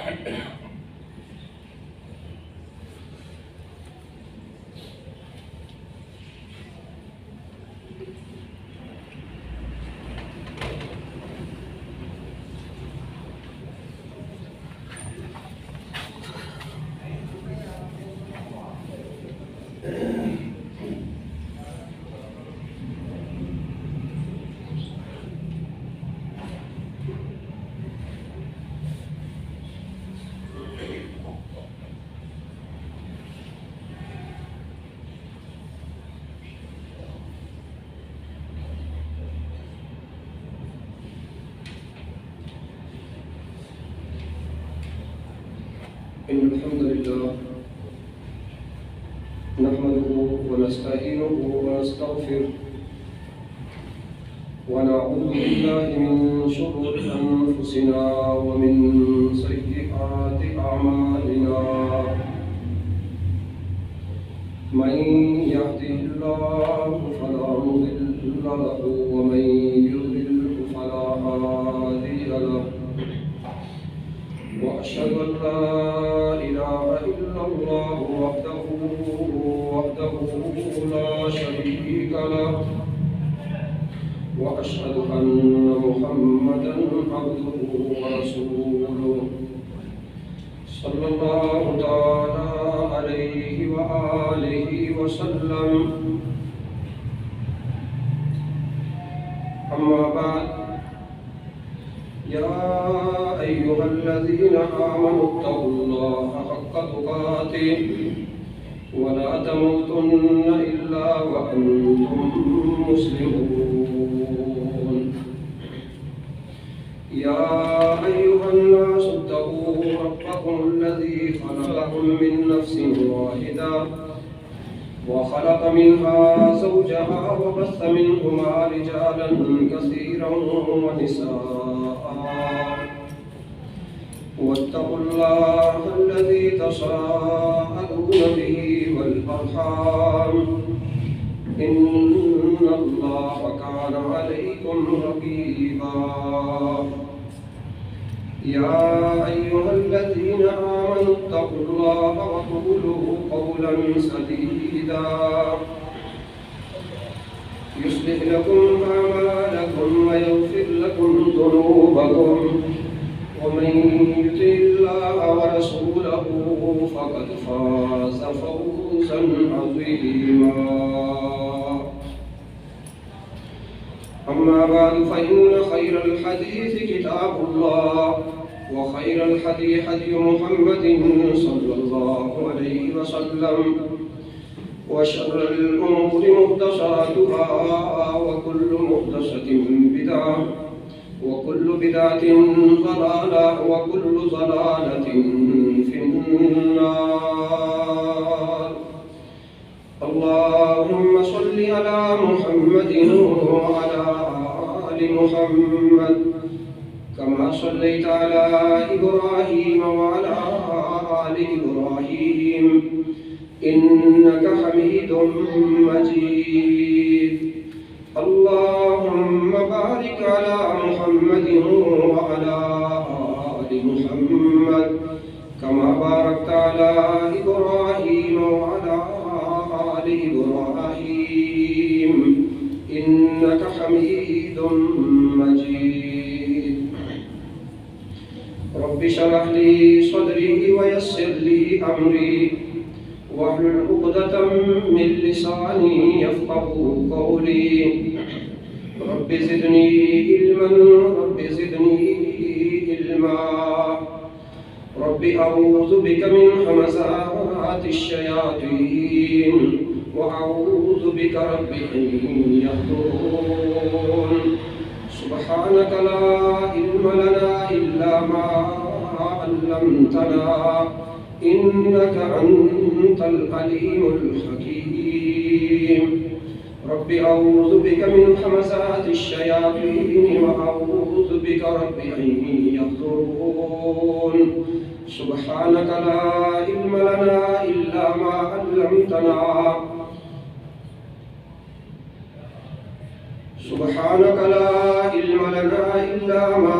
إن الحمد لله نحمده ونستعينه ونستغفره ونعوذ بالله من شرور أنفسنا ومن سيئات أعمالنا من يهده الله فلا مضل له ومن يضلل فلا هادي له وأشهد أن لا إله إلا الله وحده لا شريك له وأشهد أن محمدا عبده ورسوله صلى الله تعالى عليه وآله وسلم. أما بعد، يا أيها الذين آمنوا اتقوا الله حق تقاته ولا تموتن إلا وأنتم مسلمون. يا أيها الناس اتقوا ربكم الذي خلقكم من نفس واحدة وخلق منها زوجها وبث منهما رجالا كثيرا ونساء واتقوا الله الذي تساءلون به والأرحام إن الله كان عليكم رقيبا. يا أيها الذين آمنوا اتقوا الله وقولوا قولا سديدا يصلح لكم أعمالكم ويغفر لكم ذنوبكم ومن يطع الله ورسوله فقد فاز فوزا عظيما. أما بعد، فإن خير الحديث كتاب الله وخير الهدي هدي محمد صلى الله عليه وسلم وشر الأمور محدثاتها وكل محدثة بدعة وكل بدعة ضلالة وكل ضلالة في النار. اللهم صل على محمد وعلى آل محمد كما صليت على إبراهيم وعلى آل إبراهيم إنك حميد مجيد. اللهم بارك على محمد وعلى آل محمد كما باركت على إبراهيم وعلى آل إبراهيم إنك حميد مجيد. رب اشرح لي صدري ويسر لي أمري واحلل عقدة من لساني يفقهوا قولي. رب زدني علما رب زدني علما. رب أعوذ بك من همزات الشياطين وأعوذ بك رب أن يحضرون. سبحانك لا علم لنا إلا ما علمتنا إنك أنت العليم الحكيم. رب أعوذ بك من همزات الشياطين وأعوذ بك رب أن يحضرون. سبحانك لا علم لنا إلا ما علمتنا سبحانك لا علم لنا إلا ما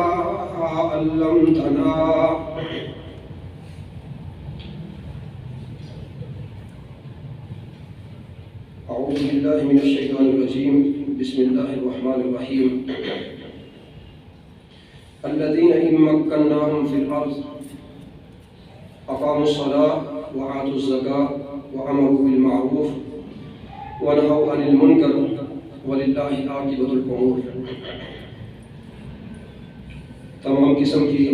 علمتنا أعوذ بالله من الشيطان الرجيم بسم الله الرحمن الرحيم الذين إن مكناهم في الأرض أقاموا الصلاة وآتوا الزكاة وأمروا بالمعروف ونهوا عن المنكر وللہ عاقبۃ الامور۔ تمام قسم کی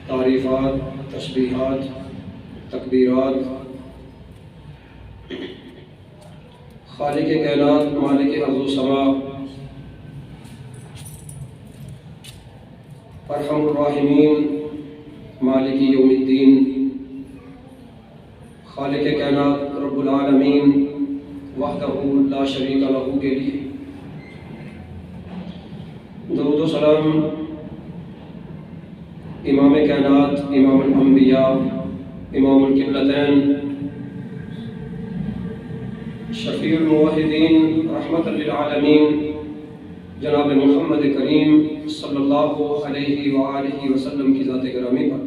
تعریفات، تسبیحات، تکبیرات خالق کائنات، مالک ارض و سما، ارحم الراحمین، مالک یوم الدین، خالق کائنات رب العالمین وحدہ لا شریک لہ کے لیے درود و سلام امام کائنات، امام الانبیاء، امام القبلتین، شفیع الموحدین، رحمت للعالمین، جناب محمد کریم صلی اللہ علیہ وآلہ وسلم کی ذات گرامی پر۔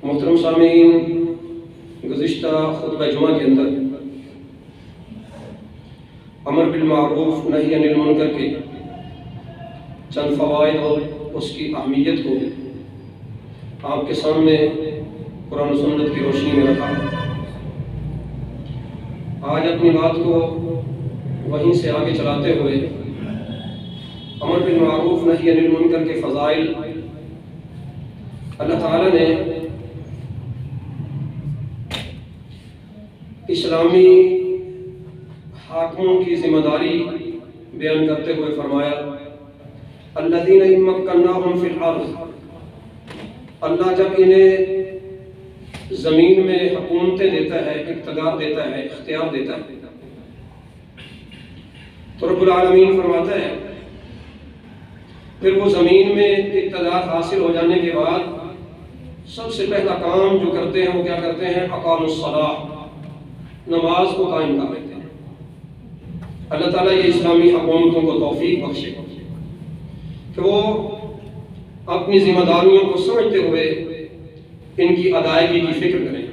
محترم سامعین، گزشتہ خطبہ جمعہ کے اندر امر بالمعروف نہی عن المنکر کے چند فوائد اور اس کی اہمیت کو آپ کے سامنے قرآن و سنت کی روشنی میں رکھا۔ آج اپنی بات کو وہیں سے آگے چلاتے ہوئے امر بالمعروف نہی عن المنکر کے فضائل اللہ تعالیٰ نے اسلامی حاکموں کی ذمہ داری بیان کرتے ہوئے فرمایا الذین ان مکناہم فی الارض، اللہ جب انہیں زمین میں حکومتیں دیتا ہے، اقتدار دیتا ہے، اختیار دیتا ہے، تو رب العالمین فرماتا ہے پھر وہ زمین میں اقتدار حاصل ہو جانے کے بعد سب سے پہلا کام جو کرتے ہیں وہ کیا کرتے ہیں؟ اقاموا الصلاۃ، نماز کو قائم کر لیتے ہیں۔ اللہ تعالیٰ یہ اسلامی حکومتوں کو توفیق بخشے کہ وہ اپنی ذمہ داریوں کو سمجھتے ہوئے ان کی ادائیگی کی فکر کریں۔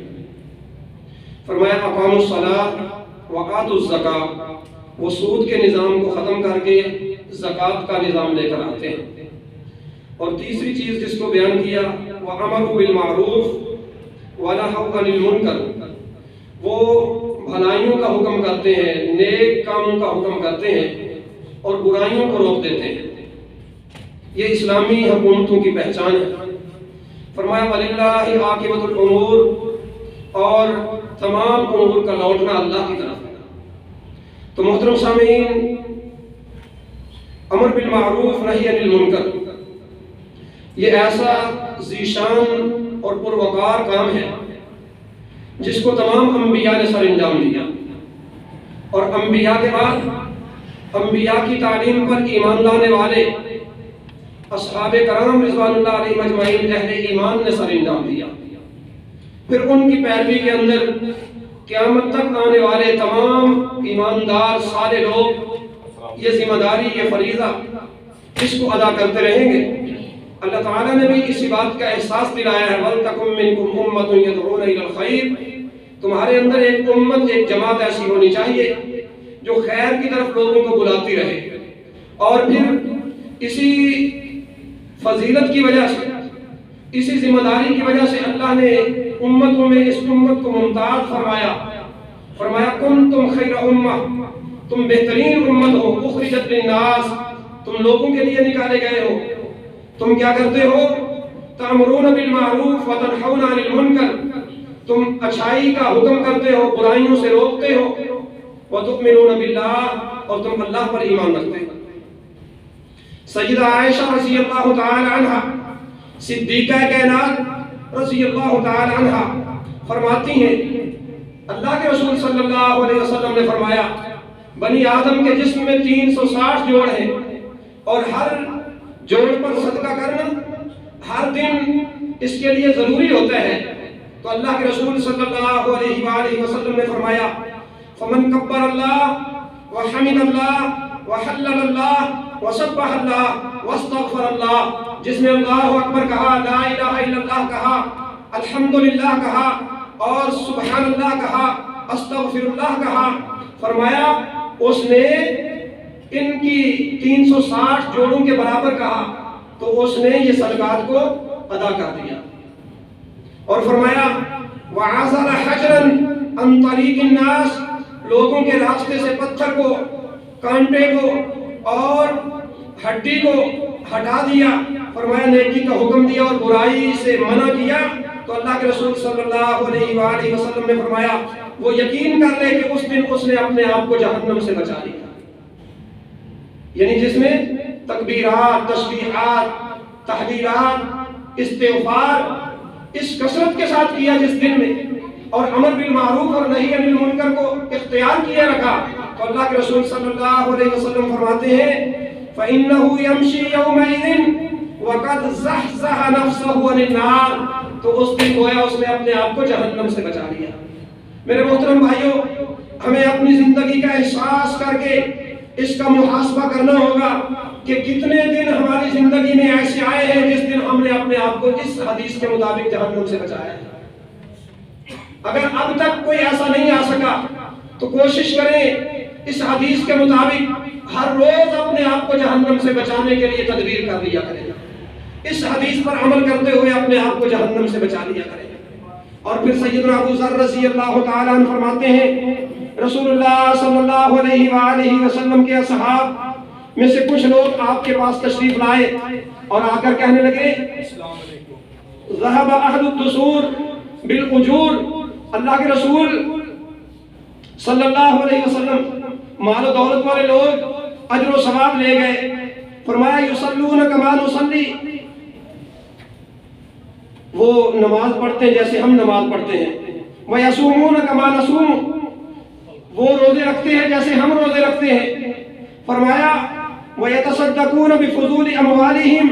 فرمایا اقاموا الصلاۃ وآتوا الزکاۃ، وہ سود کے نظام کو ختم کر کے زکوٰۃ کا نظام لے کر آتے ہیں۔ اور تیسری چیز جس کو بیان کیا وَأَمَرُوا بِالْمَعْرُوفِ وَنَهَوْا عَنِ الْمُنكَرِ، وہ بھلائیوں کا حکم کرتے ہیں، نیک کاموں کا حکم کرتے ہیں اور برائیوں کو روک دیتے ہیں۔ یہ اسلامی حکومتوں کی پہچان ہے۔ فرمایا وَلِلَّهِ عَاقِبَةُ الْأُمُورِ، اور تمام امور کا لوٹنا اللہ کی طرف ہے۔ تو محترم سامعین، امر بالمعروف نہی عن المنکر یہ ایسا ذیشان اور پروقار کام ہے جس کو تمام انبیاء نے سر انجام دیا، اور انبیاء کے بعد انبیاء کی تعلیم پر ایمان لانے والے اصحاب کرام رضوان اللہ علیہ اجمعین اہل ایمان نے سر انجام دیا۔ پھر ان کی پیروی کے اندر قیامت تک آنے والے تمام ایماندار سارے لوگ یہ ذمہ داری، یہ فریضہ اس کو ادا کرتے رہیں گے۔ اللہ تعالیٰ نے بھی اسی بات کا احساس دلایا ہے وَلْتَكُن مِّنكُمْ أُمَّةٌ يَدْعُونَ إِلَى الْخَيْرِ، تمہارے اندر ایک امت، ایک جماعت ایسی ہونی چاہیے جو خیر کی طرف لوگوں کو بلاتی رہے۔ اور پھر اسی فضیلت کی وجہ سے، اسی ذمہ داری کی وجہ سے اللہ نے امتوں میں اس امت کو ممتاز فرمایا کنتم خیر امہ، تم بہترین امت ہو، اخرجت للناس، تم لوگوں کے لیے نکالے گئے ہو۔ تم کیا کرتے ہو؟ تأمرون بالمعروف وتنہون عن المنکر، تم اچھائی کا حکم کرتے ہو، برائیوں سے روکتے ہو۔ وتؤمنون باللہ، اور تم اللہ پر ایمان رکھتے ہو۔ سیدہ عائشہ رضی اللہ تعالی عنہ، صدیقہ کائنات رضی اللہ تعالی عنہ فرماتی ہیں اللہ کے رسول صلی اللہ علیہ وسلم نے فرمایا بنی آدم کے جسم میں 360 جوڑ ہیں، اور ہر جوڑ پر صدقہ کرنا ہر دن اس کے لیے ضروری ہوتا ہے۔ تو اللہ کے رسول صلی اللہ علیہ وآلہ وسلم نے فرمایا فمن کبر اللہ وحمد اللہ وحلل اللہ وسبح اللہ واستغفر اللہ، جس نے اللہ اکبر کہا، لا الہ الا اللہ کہا، الحمدللہ کہا اور سبحان اللہ کہا، استغفر اللہ کہا، فرمایا اس نے ان کی 360 جوڑوں کے برابر کہا تو اس نے یہ صدقات کو ادا کر دیا۔ اور فرمایا وَعَزَلَ حَجْرًا عَنْ طَرِيقِ النَّاسِ، لوگوں کے راستے سے پتھر کو، کانٹے کو اور ہڈی کو ہٹا دیا۔ فرمایا نیکی کا حکم دیا اور برائی سے منع کیا۔ تو اللہ کے رسول صلی اللہ علیہ وآلہ وسلم نے فرمایا وہ یقین کر لے کہ اس دن اس نے اپنے آپ کو جہنم سے بچا لیا۔ یعنی جس میں تکبیرات، تسبیحات، تحلیلات، استغفار اس کثرت کے ساتھ کیا جس دن میں، اور امر بالمعروف اور نہی عن المنکر کو اختیار کیا رکھا، تو اللہ کے رسول صلی اللہ علیہ وسلم فرماتے ہیں فَإِنَّهُ يَمْشِي يَوْمَئِذٍ وَقَدْ زَحْزَحَ نَفْسَهُ عَنِ النَّارِ، تو اس دن گویا اس نے اپنے آپ کو جہنم سے بچا لیا۔ میرے محترم بھائیوں، ہمیں اپنی زندگی کا احساس کر کے اس کا محاسبہ کرنا ہوگا کہ کتنے دن ہماری زندگی میں ایسے آئے ہیں جس دن ہم نے اپنے آپ کو اس حدیث کے مطابق جہنم سے بچایا ہے۔ اگر اب تک کوئی ایسا نہیں آ سکا تو کوشش کریں اس حدیث کے مطابق ہر روز اپنے آپ کو جہنم سے بچانے کے لیے تدبیر کر لیا کریں، اس حدیث پر عمل کرتے ہوئے اپنے آپ کو جہنم سے بچا لیا کریں۔ اور پھر سیدنا ابو ذر رضی اللہ تعالیٰ عنہ فرماتے ہیں رسول اللہ صلی اللہ علیہ وآلہ وسلم کے اصحاب میں سے کچھ لوگ آپ کے پاس تشریف لائے اور آ کر کہنے لگے ذهب اہل الدثور بالاجور، اللہ کے رسول صلی اللہ علیہ وسلم مال و دولت والے لوگ اجر و ثواب لے گئے۔ فرمایا یصلون کما نصلی، وہ نماز پڑھتے ہیں جیسے ہم نماز پڑھتے ہیں، وَيَصُومُونَ كَمَا نَصُومُ، وہ روزے رکھتے ہیں جیسے ہم روزے رکھتے ہیں۔ فرمایا وَيَتَصَدَّقُونَ بِفُضُولِ أَمْوَالِهِمْ،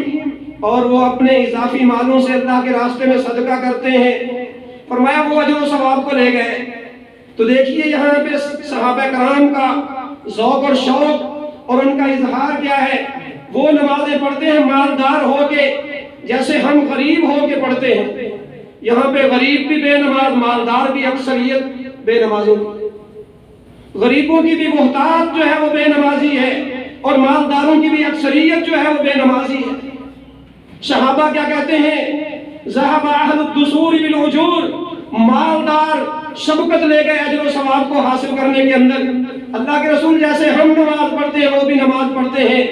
اور وہ اپنے اضافی مالوں سے اللہ کے راستے میں صدقہ کرتے ہیں۔ فرمایا وہ اجر و ثواب کو لے گئے۔ تو دیکھیے یہاں پہ صحابہ کرام کا ذوق اور شوق اور ان کا اظہار کیا ہے، وہ نمازیں پڑھتے ہیں مالدار ہو کے جیسے ہم غریب ہو کے پڑھتے ہیں۔ یہاں پہ غریب بھی بے نماز، مالدار بھی اکثریت بے نمازوں کی، غریبوں کی بھی بہتات جو ہے وہ بے نمازی ہے اور مالداروں کی بھی اکثریت جو ہے وہ بے نمازی ہے۔ صحابہ کیا کہتے ہیں ذهب اہل الدثور بالاجور، مالدار سبقت لے گئے اجر و ثواب کو حاصل کرنے کے اندر۔ اللہ کے رسول جیسے ہم نماز پڑھتے ہیں وہ بھی نماز پڑھتے ہیں،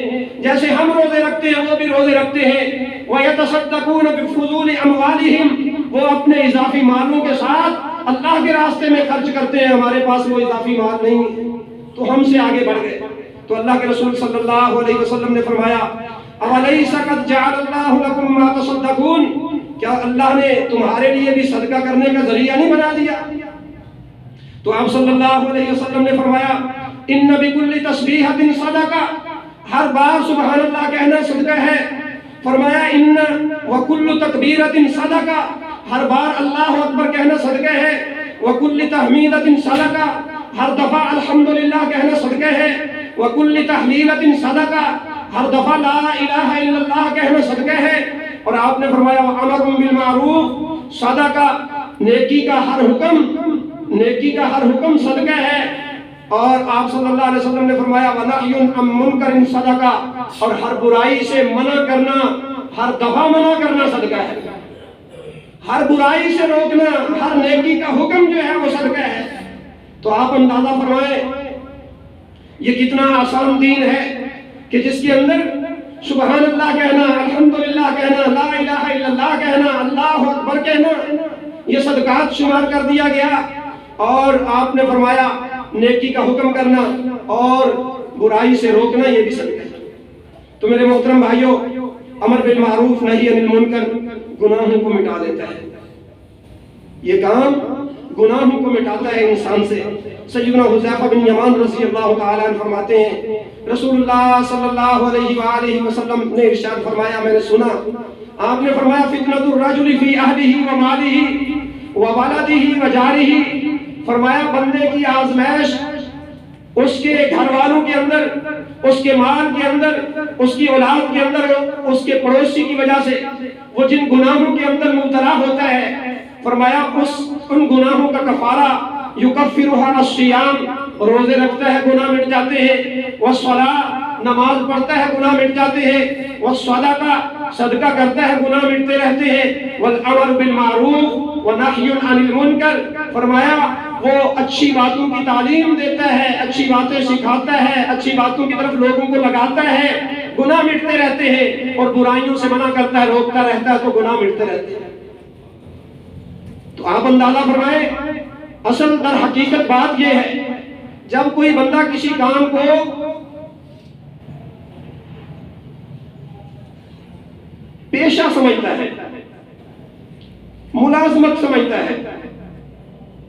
جیسے ہم روزے رکھتے ہیں وہ بھی روزے رکھتے ہیں۔ وَيَتَصَدَّقُونَ بِفُضُولِ أَمْوَالِهِمْ، وہ اپنے اضافی مالوں کے ساتھ اللہ کے راستے میں خرچ کرتے ہیں۔ ہمارے پاس وہ اضافی مال نہیں تو ہم سے آگے بڑھ گئے۔ تو اللہ کے رسول صلی اللہ علیہ وسلم نے فرمایا أَوَلَيْسَ قَدْ جَعَلَ اللَّهُ لَكُمْ مَا تَصَدَّقُونَ، کیا اللہ نے تمہارے لیے بھی صدقہ کرنے کا ذریعہ نہیں بنا دیا؟ تو آپ صلی اللہ علیہ وسلم نے فرمایا ان بکل تسبیحۃ صدقہ، ہر بار سبحان اللہ کہنا صدقہ ہے۔ فرمایا ان وکل تکبیرۃ صدقہ، ہر بار اللہ اکبر کہنا صدقہ ہے۔ وکل تحمیدۃ صدقہ، ہر دفعہ الحمدللہ کہنا صدقہ ہے۔ وکل تحلیلۃ صدقہ، ہر دفعہ لا الہ الا اللہ کہنا صدقہ ہے۔ اور آپ نے فرمایا وامر بالمعروف صدقہ، نیکی کا ہر حکم صدقہ ہے۔ اور آپ صلی اللہ علیہ وسلم نے فرمایا وَنَهْيٌ عَن مُنْكَرٍ صَدَقَةٌ، اور ہر برائی سے منع کرنا، ہر دفعہ منع کرنا صدقہ ہے۔ ہر برائی سے روکنا، ہر نیکی کا حکم جو ہے وہ صدقہ ہے۔ تو آپ اندازہ فرمائیں یہ کتنا آسان دین ہے کہ جس کے اندر سبحان اللہ کہنا، الحمدللہ کہنا، لا الہ الا اللہ کہنا، اللہ اکبر کہنا، یہ صدقات شمار کر دیا گیا۔ اور آپ نے فرمایا نیکی کا حکم کرنا اور برائی سے روکنا یہ بھی صدقہ ہے۔ تو میرے محترم بھائیوں، امر بالمعروف نہی عن المنکر گناہوں کو مٹا دیتا ہے۔ یہ کام گناہوں کو مٹاتا ہے انسان سے۔ سیدنا حذیفہ بن یمان رضی اللہ تعالیٰ عنہ فرماتے ہیں رسول اللہ صلی اللہ علیہ وآلہ وسلم نے ارشاد فرمایا، میں نے سنا آپ نے فرمایا فتنۃ الرجل فی اہلہ ومالہ وولدہ وجارہ، فرمایا بندے کی آزمائش اس کے گھر والوں کے اندر، اس کے مال کے اندر، اس کی اولاد کے اندر، اس کے پڑوسی کی وجہ سے وہ جن گناہوں کے اندر مبتلا ہوتا ہے فرمایا ان گناہوں کا کفارہ یکفرها الصیام، روزے رکھتا ہے گناہ مٹ جاتے ہیں، والصلاۃ نماز پڑھتا ہے گناہ مٹ جاتے ہیں، والصدقہ صدقہ کرتا ہے گناہ مٹتے رہتے ہیں، والامر بالمعروف ونہی عن المنکر، فرمایا وہ اچھی باتوں کی تعلیم دیتا ہے، اچھی باتیں سکھاتا ہے، اچھی باتوں کی طرف لوگوں کو لگاتا ہے، گناہ مٹتے رہتے ہیں، اور برائیوں سے منع کرتا ہے، روکتا رہتا ہے تو گناہ مٹتے رہتے ہیں۔ تو آپ اندازہ فرمائیں، اصل در حقیقت بات یہ ہے، جب کوئی بندہ کسی کام کو پیشہ سمجھتا ہے، ملازمت سمجھتا ہے،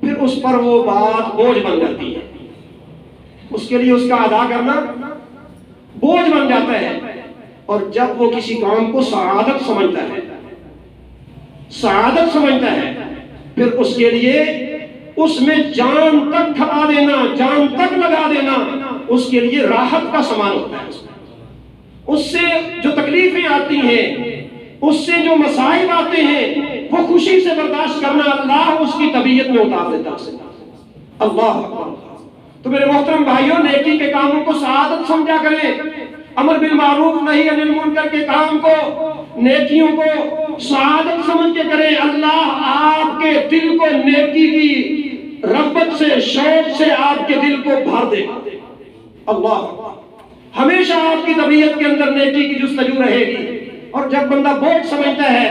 پھر اس پر وہ بات بوجھ بن جاتی ہے، اس کے لیے اس کا ادا کرنا بوجھ بن جاتا ہے۔ اور جب وہ کسی کام کو سعادت سمجھتا ہے، سعادت سمجھتا ہے، پھر اس کے لیے اس میں جان تک کھپا دینا، جان تک لگا دینا اس کے لیے راحت کا سامان ہوتا ہے۔ اس سے جو تکلیفیں آتی ہیں، اس سے جو مصائب آتے ہیں، وہ خوشی سے برداشت کرنا اللہ اس کی طبیعت میں اتار دیتا ہے۔ اللہ اکبر۔ تو میرے محترم بھائیوں، نیکی کے کاموں کو سعادت سمجھا کریں، امر بالمعروف نہی عن المنکر کے کام کو، نیکیوں کو سعادت سمجھ کے کریں۔ اللہ آپ کے دل کو نیکی کی رغبت سے، شوق سے آپ کے دل کو بھر دے۔ اللہ، ہمیشہ آپ کی طبیعت کے اندر نیکی کی جستجو رہے گی۔ اور جب بندہ بوجھ سمجھتا ہے،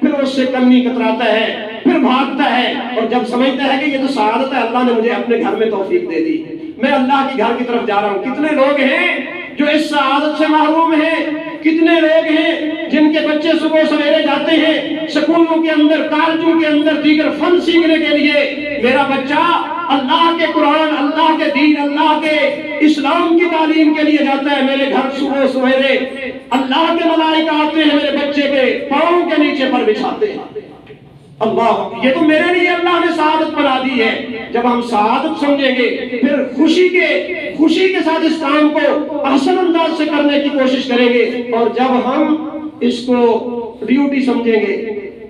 پھر اس سے کمی کتراتا ہے، پھر بھاگتا ہے، اور جب سمجھتا ہے کہ یہ تو سعادت ہے، اللہ نے مجھے اپنے گھر میں توفیق دے دی، میں اللہ کے گھر کی طرف جا رہا ہوں۔ کتنے لوگ ہیں جو اس سعادت سے محروم ہیں، کتنے لوگ ہیں جن کے بچے صبح سویرے جاتے ہیں سکولوں کے اندر، کالجوں کے اندر دیگر فن سیکھنے کے لیے، میرا بچہ اللہ کے قرآن، اللہ کے دین، اللہ کے اسلام کی تعلیم کے لیے جاتا ہے، میرے گھر صبح سویرے اللہ کے ملائکہ آتے ہیں، میرے بچے کے پاؤں کے نیچے پر بچھاتے ہیں۔ اللہ، یہ تو میرے لیے اللہ نے سعادت بنا دی ہے۔ جب ہم سعادت سمجھیں گے، پھر خوشی کے ساتھ اس کام کو احسن انداز سے کرنے کی کوشش کریں گے، اور جب ہم اس کو ڈیوٹی سمجھیں گے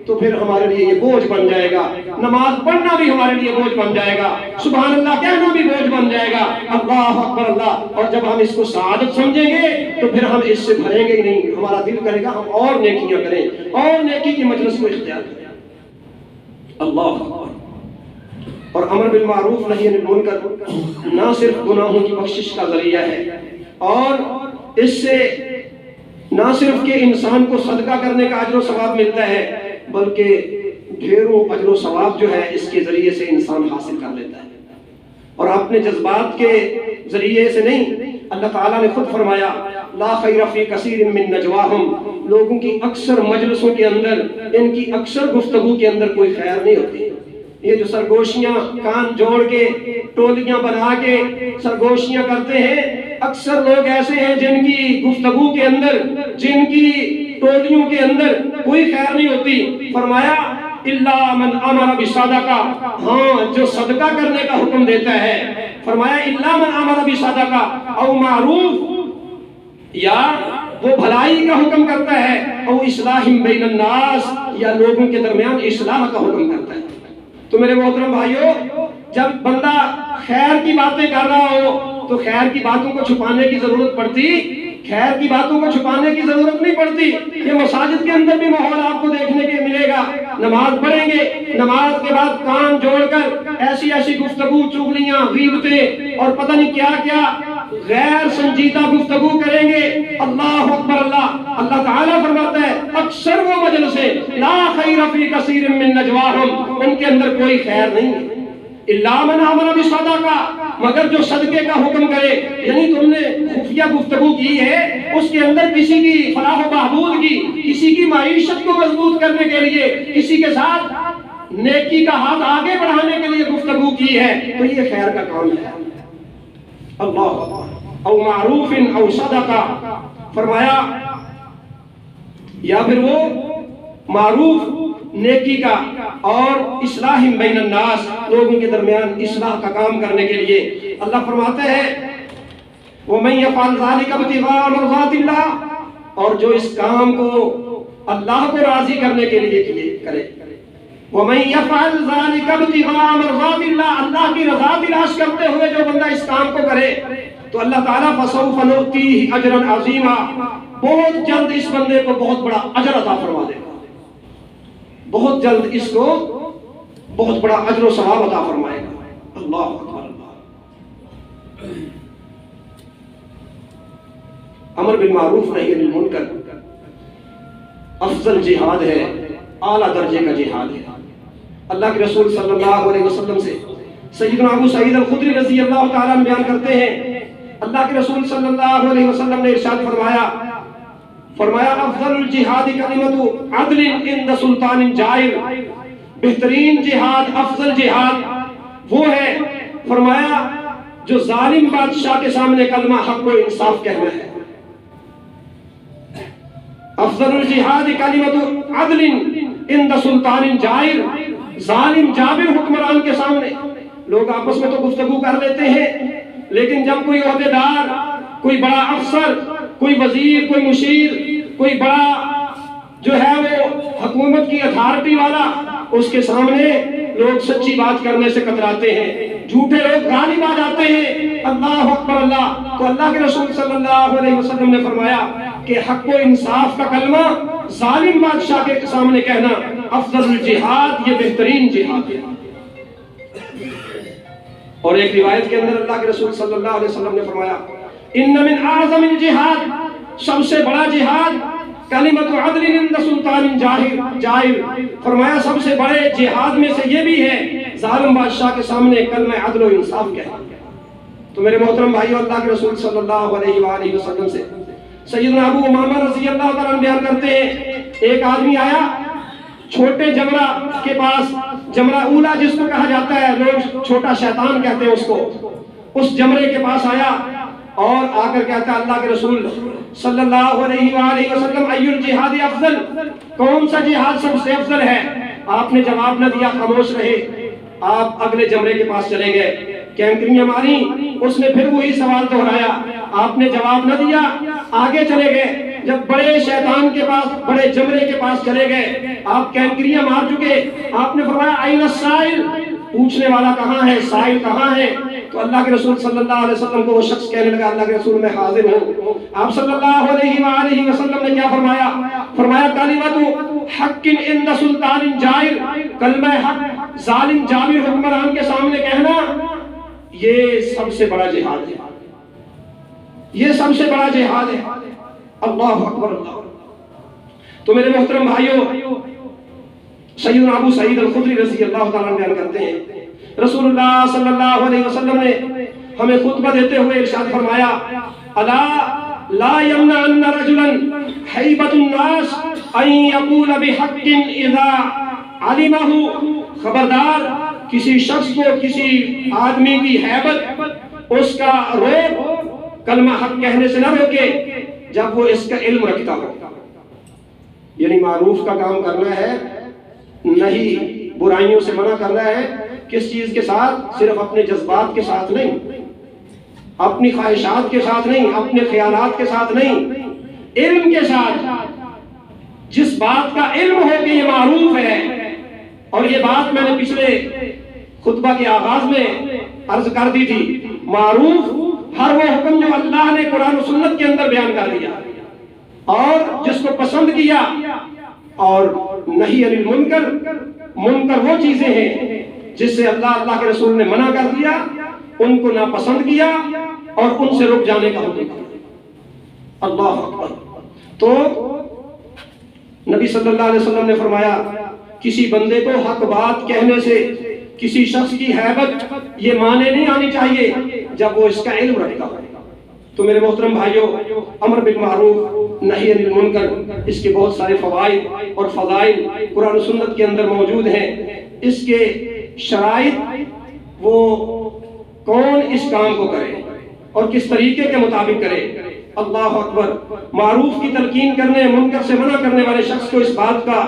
تو پھر ہمارے لیے یہ بوجھ بن جائے گا۔ نماز پڑھنا بھی ہمارے لیے بوجھ بن جائے گا، سبحان اللہ کہنا بھی بوجھ بن جائے گا، اللہ اکبر اللہ۔ اور جب ہم اس کو سعادت سمجھیں گے تو پھر ہم اس سے بھریں گے ہی نہیں، ہمارا دل کرے گا ہم اور نیکیاں کریں، اور نیکی کی مجلس کو اختیار کریں۔ اللہ اکبر۔ اور امر بالمعروف نہی عن المنکر نہ صرف گناہوں کی بخشش کا ذریعہ ہے، اور اس سے نہ صرف کہ انسان کو صدقہ کرنے کا اجر و ثواب ملتا ہے، بلکہ ڈھیروں اجر و ثواب جو ہے اس کے ذریعے سے انسان حاصل کر لیتا ہے۔ اور اپنے جذبات کے ذریعے سے نہیں، اللہ تعالیٰ نے خود فرمایا لا خیر فی کثیر من نجواہم، لوگوں کی اکثر مجلسوں کے اندر، ان کی اکثر گفتگو کے اندر کوئی خیر نہیں ہوتی۔ یہ جو سرگوشیاں کان جوڑ کے ٹولیاں بنا کے سرگوشیاں کرتے ہیں، اکثر لوگ ایسے ہیں جن کی گفتگو کے اندر، جن کی ٹولیوں کے اندر کوئی خیر نہیں ہوتی۔ فرمایا الا من امر بصدقہ، ہاں جو صدقہ کرنے کا حکم دیتا ہے، فرمایا الا من امر بصدقہ او معروف، یا وہ بھلائی کا حکم کرتا ہے، او اصلاح بین الناس، یا لوگوں کے درمیان اصلاح کا حکم کرتا ہے۔ تو میرے محترم بھائیوں، جب بندہ خیر کی باتیں کر رہا ہو تو خیر کی باتوں کو چھپانے کی ضرورت پڑتی، خیر کی باتوں کو چھپانے کی ضرورت نہیں پڑتی۔ یہ مساجد کے اندر بھی ماحول آپ کو دیکھنے کے ملے گا، نماز پڑھیں گے، نماز کے بعد کان جوڑ کر ایسی ایسی گفتگو، چغلیاں، غیبتیں اور پتہ نہیں کیا کیا غیر سنجیدہ گفتگو کریں گے۔ اللہ اکبر اللہ۔ اللہ تعالیٰ فرماتا ہے اکثر وہ مجلسیں لا خیر فی کثیر من نجواہم، ان کے اندر کوئی خیر نہیں ہے، الا من امر بصدقہ، مگر جو صدقے کا حکم کرے، یعنی تم نے خفیہ گفتگو کی ہے، اس کے اندر کسی کی فلاح و بہبود کی، کسی کی معیشت کو مضبوط کرنے کے لیے، کسی کے ساتھ نیکی کا ہاتھ آگے بڑھانے کے لیے گفتگو کی ہے، تو یہ خیر کا کام ہے۔ اللہ، او معروف او صدقہ، فرمایا یا پھر وہ معروف نیکی کا اور اصلاح بین الناس، لوگوں کے درمیان اصلاح کا کام کرنے کے لیے۔ اللہ فرماتا ہے وَمَن يَفْعَلْ ذَلِكَ ابْتِغَاءَ مَرْضَاتِ اللَّهِ، اور جو اس کام کو اللہ کو راضی کرنے کے لیے کرے، وَمَن يَفْعَلْ ذَلِكَ ابْتِغَاءَ مَرْضَاتِ اللَّهِ، اللہ کی رضا تلاش کرتے ہوئے جو بندہ اس کام کو کرے تو اللہ تعالیٰ فَسَوْفَ نُؤْتِيهِ أَجْرًا عَظِيمًا، بہت جلد اس بندے کو بہت بڑا اجر عطا فرما دے گا، بہت جلد اس کو بہت بڑا اجر و ثواب عطا فرمائے گا۔ اللہ اکبر اللہ۔ امر بالمعروف نہی عن المنکر افضل جہاد ہے، اعلیٰ درجے کا جہاد ہے۔ اللہ کے رسول صلی اللہ علیہ وسلم سے سیدنا ابو سعید الخدری رضی اللہ تعالیٰ عنہ بیان کرتے ہیں، اللہ کے رسول صلی اللہ علیہ وسلم نے ارشاد فرمایا افضل الجہاد کلمۃ عدل عند سلطان جائر، بہترین جہاد، افضل جہاد وہ ہے، فرمایا جو ظالم بادشاہ کے سامنے کلمہ حق و انصاف کہنا ہے۔ افضل الجہاد کلمۃ عدل عند سلطان جائر، ظالم جابر حکمران کے سامنے، لوگ آپس میں تو گفتگو کر لیتے ہیں، لیکن جب کوئی عہدیدار، کوئی بڑا افسر، کوئی وزیر، کوئی مشیر، کوئی بڑا جو ہے وہ حکومت کی اتھارٹی والا، اس کے سامنے لوگ سچی بات کرنے سے کتراتے ہیں، جھوٹے لوگ غالب آ جاتے ہیں۔ اللہ اکبر اللہ۔ تو اللہ کے رسول صلی اللہ علیہ وسلم نے فرمایا کہ حق و انصاف کا کلمہ ظالم بادشاہ کے سامنے کہنا افضل الجہاد، یہ بہترین جہاد ہے۔ اور ایک روایت کے اندر اللہ کے رسول صلی اللہ علیہ وسلم نے فرمایا ان من اعظم الجہاد، سب سے بڑا جہاد کلمۃ عدل عند سلطان جائر، فرمایا سب سے بڑے جہاد میں سے یہ بھی ہے ظالم بادشاہ کے سامنے کلمہ عدل و انصاف کہنا۔ تو میرے محترم بھائیو، اللہ کے رسول صلی اللہ علیہ وآلہ وسلم سے سیدنا ابو امامہ رضی اللہ تعالیٰ عنہ بیان کرتے ہیں، ایک آدمی آیا چھوٹے جمرہ کے پاس، جمرہ اولا جس کو کہا جاتا ہے، لوگ چھوٹا شیطان کہتے ہیں اس کو، اس جمرے کے پاس آیا اور آ کر کہتا ہے اللہ کے رسول صلی اللہ علیہ وآلہ وسلم ای الجہاد افضل، کون سا جہاد سب سے افضل ہے؟ آپ نے جواب نہ دیا، خاموش رہے، آپ اگلے جمرے کے پاس چلے گئے، کینکریاں ماری، اس نے پھر وہی سوال دہرایا، آپ نے جواب نہ دیا، آگے چلے گئے، جب بڑے شیطان کے پاس، بڑے جمرے کے پاس چلے گئے، آپ کینکریاں مار چکے، آپ نے فرمایا این السائل، پوچھنے والا کہاں ہے، سائل کہاں ہے؟ تو اللہ کے رسول صلی اللہ علیہ وسلم کو وہ شخص کہنے لگا اللہ کے رسول میں حاضر ہوں۔ آپ صلی اللہ علیہ وآلہ وسلم نے کیا فرمایا؟ فرمایا کلمۃ حق عند سلطان جائر، کلمہ حق ظالم جابر حکمران کے سامنے کہنا یہ سب سے بڑا جہاد ہے، یہ سب سے بڑا جہاد ہے۔ اللہ اکبر اللہ۔ تو میرے محترم بھائیو، سیدنا ابو سعید الخدری رضی اللہ تعالیٰ عنہ بیان کرتے ہیں رسول اللہ صلی اللہ علیہ وسلم نے ہمیں خطبہ دیتے ہوئے ارشاد فرمایا الا لا یمنعن رجلا حیبۃ الناس ان یقول بحق اذا علمہ، خبردار کسی شخص کو، کسی آدمی کی حیبت، اس کا روب کلمہ حق کہنے سے نہ روکے جب وہ اس کا علم رکھتا ہو۔ یعنی معروف کا کام کرنا ہے، نہیں برائیوں سے منع کرنا ہے، کس چیز کے ساتھ؟ صرف اپنے جذبات کے ساتھ نہیں، اپنی خواہشات کے ساتھ نہیں، اپنے خیالات کے ساتھ نہیں، علم کے ساتھ۔ جس بات کا علم ہو کہ یہ معروف ہے، اور یہ بات میں نے پچھلے خطبہ کے آغاز میں عرض کر دی تھی، معروف ہر وہ حکم جو اللہ نے قرآن و سنت کے اندر بیان کر دیا اور جس کو پسند کیا، اور نہی عن المنکر، منکر وہ چیزیں ہیں جس سے اللہ کے رسول نے منع کر دیا، ان کو ناپسند کیا اور ان سے رک جانے کا حکم دیا۔ اللہ اکبر۔ تو نبی صلی اللہ علیہ وسلم نے فرمایا کسی بندے کو حق بات کہنے سے کسی شخص کی حیبت یہ معنی نہیں آنی چاہیے جب وہ اس کا علم رکھتا ہو۔ تو میرے محترم بھائیوں، امر بالمعروف نہی عن المنکر، اس کے بہت سارے فوائد اور فضائل قرآن و سنت کے اندر موجود ہیں۔ اس کے شرائط، وہ کون اس کام کو کرے اور کس طریقے کے مطابق کرے۔ اللہ اکبر۔ معروف کی تلقین کرنے، منکر سے منع کرنے والے شخص کو اس بات کا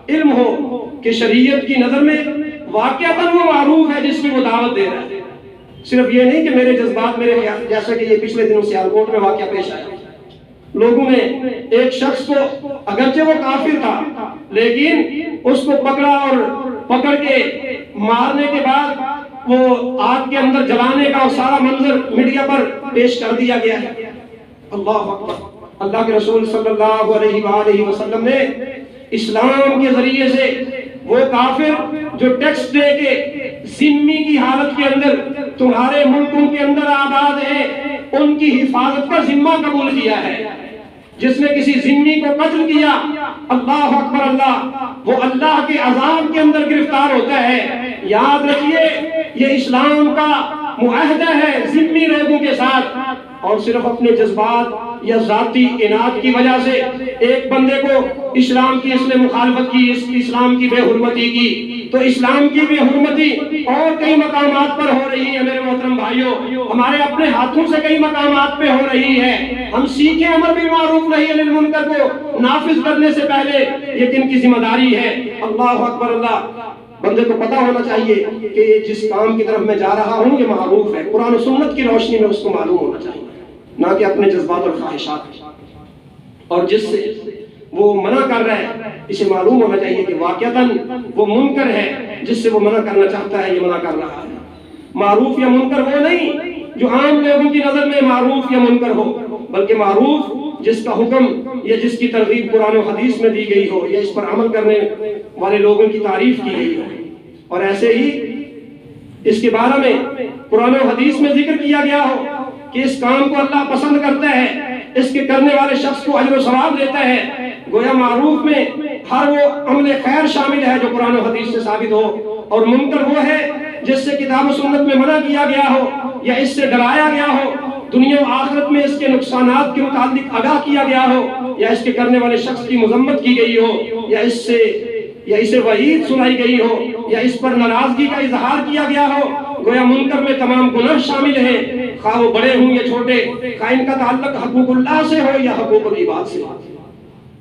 علم ہو کہ شریعت کی نظر میں واقعتاً وہ معروف ہے جس کی وہ دعوت دے رہا ہے، صرف یہ نہیں کہ میرے جذبات، میرے خیال، جیسا کہ یہ پچھلے دنوں سیالکوٹ میں واقعہ پیش آیا، لوگوں نے ایک شخص کو، اگرچہ وہ کافر تھا لیکن اس کو پکڑا اور پکڑ کے مارنے کے بعد وہ آگ کے اندر جلانے کا سارا منظر میڈیا پر پیش کر دیا گیا ہے۔ اللہ اکبر۔ اللہ کے رسول صلی اللہ علیہ وآلہ وسلم نے اسلام کے ذریعے سے وہ کافر جو ٹیکس دے کے ذمی کی حالت کے اندر تمہارے ملکوں کے اندر آباد ہیں، ان کی حفاظت کا ذمہ قبول کیا ہے۔ جس نے کسی ذمی کو قتل کیا، اللہ اکبر اللہ، وہ اللہ کے عذاب کے اندر گرفتار ہوتا ہے۔ یاد رکھیے یہ اسلام کا معاہدہ ہے ذمی لوگوں کے ساتھ، اور صرف اپنے جذبات یا ذاتی اناد کی وجہ سے ایک بندے کو اسلام کی اس نے مخالفت کی، اسلام کی بے حرمتی کی، تو اسلام کی بے حرمتی اور کئی مقامات پر ہو رہی ہے میرے محترم بھائیوں، ہمارے اپنے ہاتھوں سے کئی مقامات پہ ہو رہی ہے۔ ہم سیکھیں امر بالمعروف نہی عن المنکر کو نافذ کرنے سے پہلے یہ کن کی ذمہ داری ہے۔ اللہ اکبر اللہ۔ بندے کو پتا ہونا چاہیے کہ یہ جس کام کی طرف میں جا رہا ہوں یہ معروف ہے، قرآن و سنت کی روشنی میں اس کو معلوم ہونا چاہیے، نہ کہ اپنے جذبات اور خواہشات۔ اور جس سے وہ منع کر رہا ہے اسے معلوم ہونا چاہیے کہ واقعتاً وہ منکر ہے، جس سے وہ منع کرنا چاہتا ہے یہ منع کر رہا ہے۔ معروف یا منکر وہ نہیں جو عام لوگوں کی نظر میں معروف یا منکر ہو، بلکہ معروف جس کا حکم یا جس کی ترغیب قرآن و حدیث میں دی گئی ہو یا اس پر عمل کرنے والے لوگوں کی تعریف کی گئی ہو۔ اور ایسے ہی اس کے بارے میں قرآن و حدیث میں ذکر کیا گیا ہو کہ اس کام کو اللہ پسند کرتا ہے، اس کے کرنے والے شخص کو اجر و ثواب دیتا ہے۔ گویا معروف میں ہر وہ عمل خیر شامل ہے جو قرآن و حدیث سے ثابت ہو، اور منکر وہ ہے جس سے کتاب و سنت میں منع کیا گیا ہو یا اس سے ڈرایا گیا ہو، دنیا و آخرت میں اس کے نقصانات کے متعلق آگاہ کیا گیا ہو، یا اس کے کرنے والے شخص کی مذمت کی گئی ہو، یا اسے وعید سنائی گئی ہو، یا اس پر ناراضگی کا اظہار کیا گیا ہو۔ گویا منکر میں تمام گناہ شامل ہیں، خواہ وہ بڑے ہوں یا چھوٹے، خواہ ان کا تعلق حقوق اللہ سے ہو یا حقوق العباد سے۔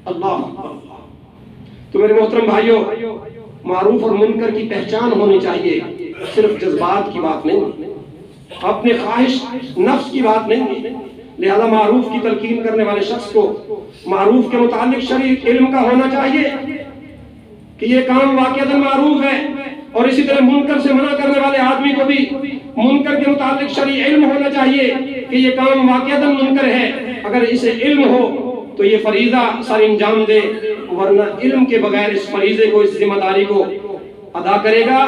اللہ تو میرے محترم بھائیوں، معروف اور منکر کی پہچان ہونی چاہیے، صرف جذبات کی بات نہیں، اپنے خواہش نفس کی بات نہیں۔ لہذا معروف کی تلقین کرنے والے شخص کو معروف کے متعلق شرعی علم کا ہونا چاہیے کہ یہ کام واقعتاً معروف ہے، اور اسی طرح منکر سے منع کرنے والے آدمی کو بھی منکر کے متعلق شرعی علم ہونا چاہیے کہ یہ کام واقعتاً منکر ہے۔ اگر اسے علم ہو تو یہ فریضہ سر انجام دے، ورنہ علم کے بغیر اس فریضے کو، اس ذمہ داری کو ادا کرے گا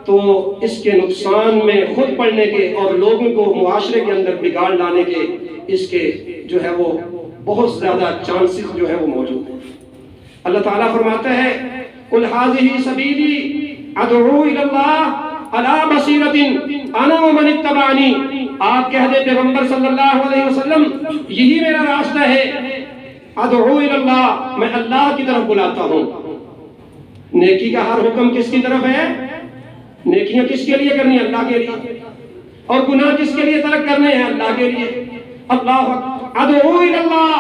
تو اس کے نقصان میں خود پڑنے کے اور لوگوں کو معاشرے کے اندر بگاڑ لانے کے اس کے جو ہے وہ بہت زیادہ چانسز جو ہے وہ موجود ہیں۔ اللہ تعالیٰ فرماتا ہے قُلْ هَٰذِهِ سَبِيلِي أَدْعُو إِلَى اللَّهِ عَلَىٰ بَصِيرَةٍ أَنَا وَمَنِ اتَّبَعَنِي۔ آپ کہہ دے پیغمبر صلی اللہ علیہ وسلم یہی میرا راستہ ہے، ادعو الی اللہ، میں اللہ کی طرف بلاتا ہوں۔ نیکی کا ہر حکم کس کی طرف ہے؟ نیکیاں کس کے لیے کرنی ہے؟ اللہ کے لیے۔ اور گناہ کس کے لیے ترک کرنے ہیں؟ اللہ کے لیے۔ اللہ ادعو الی اللہ،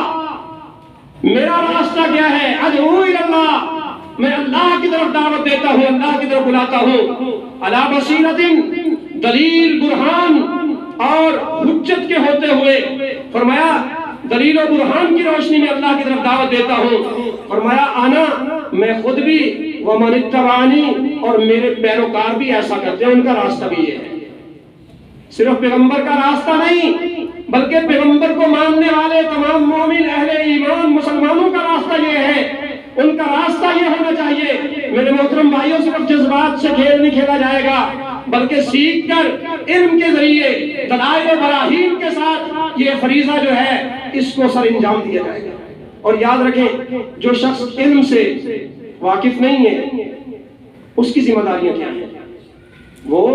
میرا راستہ کیا ہے؟ ادعو الی اللہ، میں اللہ کی طرف دعوت دیتا ہوں، اللہ کی طرف بلاتا ہوں۔ علی بصیرۃ، دلیل برہان اور حجت کے ہوتے ہوئے، فرمایا دلیل و برہان کی روشنی میں اللہ کی طرف دعوت دیتا ہوں۔ فرمایا آنا، میں خود بھی، ومن اتبعنی، اور میرے پیروکار بھی ایسا کرتے ہیں، ان کا راستہ بھی یہ ہے۔ صرف پیغمبر کا راستہ نہیں بلکہ پیغمبر کو ماننے والے تمام مومن اہل ایمان مسلمانوں کا راستہ یہ ہے، ان کا راستہ یہ ہونا چاہیے۔ میرے محترم بھائیوں، صرف جذبات سے کھیل نہیں کھیلا جائے گا، بلکہ سیکھ کر علم کے ذریعے دلائل و براہین کے ساتھ یہ فریضہ جو ہے اس کو سر انجام دیا جائے گا۔ اور یاد رکھیں جو شخص علم سے واقف نہیں ہے اس کی ذمہ داریاں کیا ہیں؟ وہ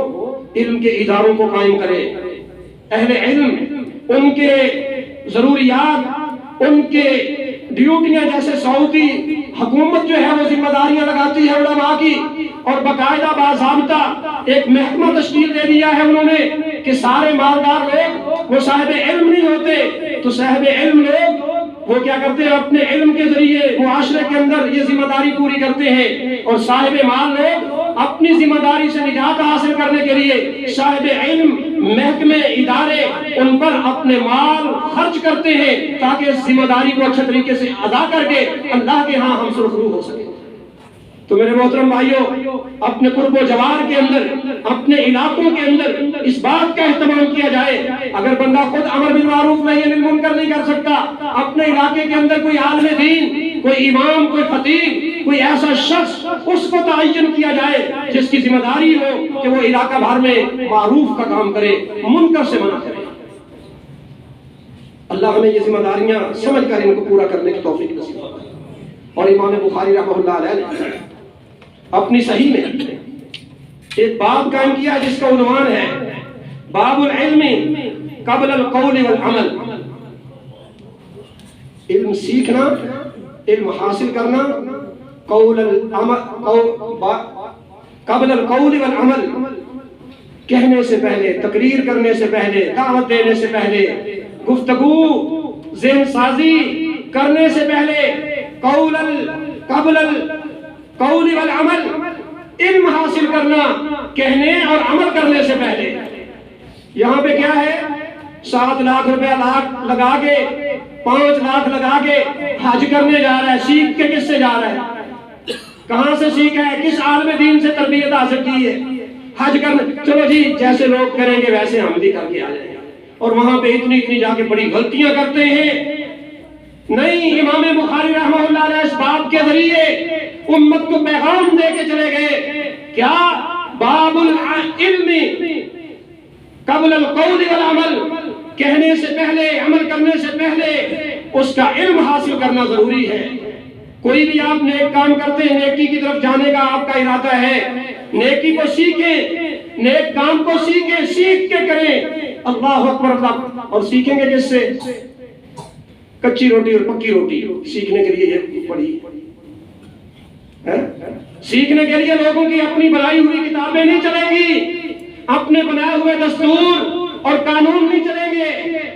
علم کے اداروں کو قائم کرے، اہل علم ان کے ضروریات، ان کے ڈیوٹیاں، جیسے سعودی حکومت جو ہے وہ ذمہ داریاں لگاتی ہے علماء کی، اور باقاعدہ باضابطہ ایک محکمہ تشکیل دے دیا ہے انہوں نے کہ سارے مالدار لوگ وہ صاحب علم نہیں ہوتے، تو صاحب علم لوگ وہ کیا کرتے ہیں؟ اپنے علم کے ذریعے معاشرے کے اندر یہ ذمہ داری پوری کرتے ہیں، اور صاحب مال لوگ اپنی ذمہ داری سے نجات حاصل کرنے کے لیے صاحب علم محکمے ادارے ان پر اپنے مال خرچ کرتے ہیں تاکہ اس ذمہ داری کو اچھے طریقے سے ادا کر کے اللہ کے ہاں ہم سرخرو ہو سکیں۔ تو میرے محترم بھائیوں، اپنے قرب و جوار کے اندر، اپنے علاقوں کے اندر اس بات کا اہتمام کیا جائے. اگر بندہ خود امر بالمعروف نہی عن المنکر نہیں کر سکتا، اپنے علاقے کے اندر کوئی عالم دین، کوئی امام، کوئی خطیب، کوئی ایسا شخص اس کو تعین کیا جائے جس کی ذمہ داری ہو کہ وہ علاقہ بھر میں معروف کا کام کرے، منکر سے منع کرے. اللہ ہمیں یہ ذمہ داریاں سمجھ کر ان کو پورا کرنے کی توفیق نصیب فرمائے. اور امام بخاری رحمہ اللہ علیہ نے اپنی صحیح میں ایک باب قائم کیا جس کا عنوان ہے باب العلم قبل القول والعمل. علم سیکھنا، علم حاصل کرنا، قبل القول والعمل، کہنے سے پہلے، تقریر کرنے سے پہلے، دعوت دینے سے پہلے، گفتگو، ذہن سازی کرنے سے پہلے، قبل القول والعمل، علم حاصل کرنا کہنے اور عمل کرنے سے پہلے. یہاں پہ کیا ہے؟ 7 لاکھ روپیہ لگا کے، 5 لاکھ لگا کے حج کرنے جا رہا ہے. سیکھ کے کس سے جا رہا ہے؟ کہاں سے سیکھا ہے؟ کس عالم دین سے تربیت حاصل کی ہے؟ حج کرنے، چلو جی جیسے لوگ کریں گے ویسے ہم بھی کر کے آ جائیں گے. اور وہاں پہ اتنی جا کے بڑی غلطیاں کرتے ہیں. نہیں، امام بخاری رحمہ اللہ علیہ اس باب کے ذریعے امت کو پیغام دے کے چلے گئے. کیا؟ باب العلم قبل القول والعمل، کہنے سے پہلے، عمل کرنے سے پہلے اس کا علم حاصل کرنا ضروری ہے. کوئی بھی آپ نیک کام کرتے ہیں، نیکی کی طرف جانے کا آپ کا ارادہ ہے، نیکی کو سیکھیں، نیک کام کو سیکھیں، سیکھ کے کریں. اللہ اکبر. اللہ. اور سیکھیں گے کس سے؟ کچی روٹی اور پکی روٹی سیکھنے کے لیے یہ پڑھی ہے. سیکھنے کے لیے لوگوں کی اپنی بنائی ہوئی کتابیں نہیں چلیں گی، اپنے بنائے ہوئے دستور اور قانون نہیں چلیں گے.